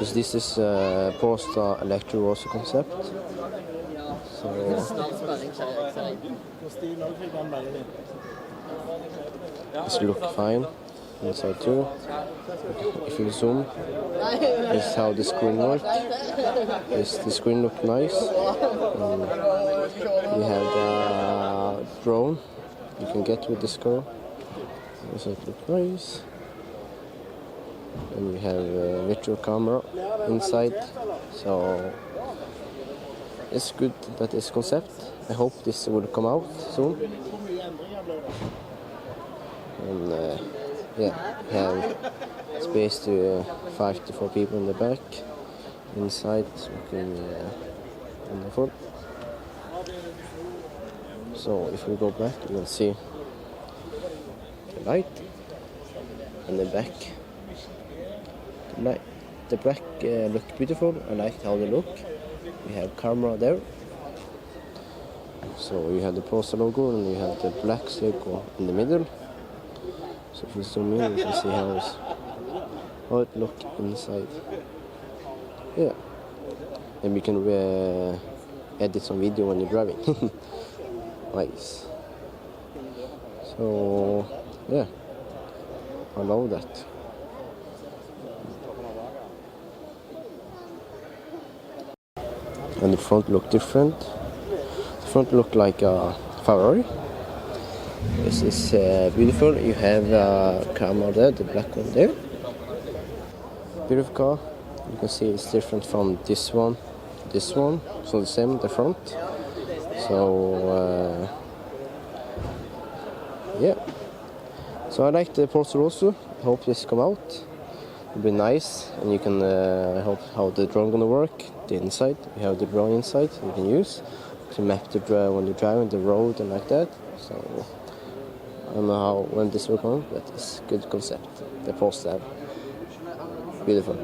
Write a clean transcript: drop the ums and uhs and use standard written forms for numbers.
So this is Polestar electric also concept. So this look fine inside too. If you zoom, this is how the screen works. The screen look nice. We have the drone you can get with this car. So it looks nice. And we have a virtual camera inside. So it's good that this concept. I hope this will come out soon. And yeah, we have space to 5 to 4 people in the back. Inside, looking in the front. So if we go back, you can see the light and the back. The back look beautiful. I like how they look. We have camera there. So you have the Polestar logo and you have the black logo in the middle. So if you zoom in, you can see how it looks inside. Yeah. And we can edit some video when you're driving. Nice. So yeah, I love that. And the front look different. The front look like a Ferrari. This is beautiful. You have a camera there, the black one there. Beautiful car. You can see it's different from this one. So the same, the front. So yeah. So I like the Polestar also. I hope this come out. It'll be nice, and you can hope how the drone gonna work. The inside, we have the drone inside you can use to map the when you're driving the road and like that. So I don't know when this will come, but it's a good concept. The Polestar, beautiful.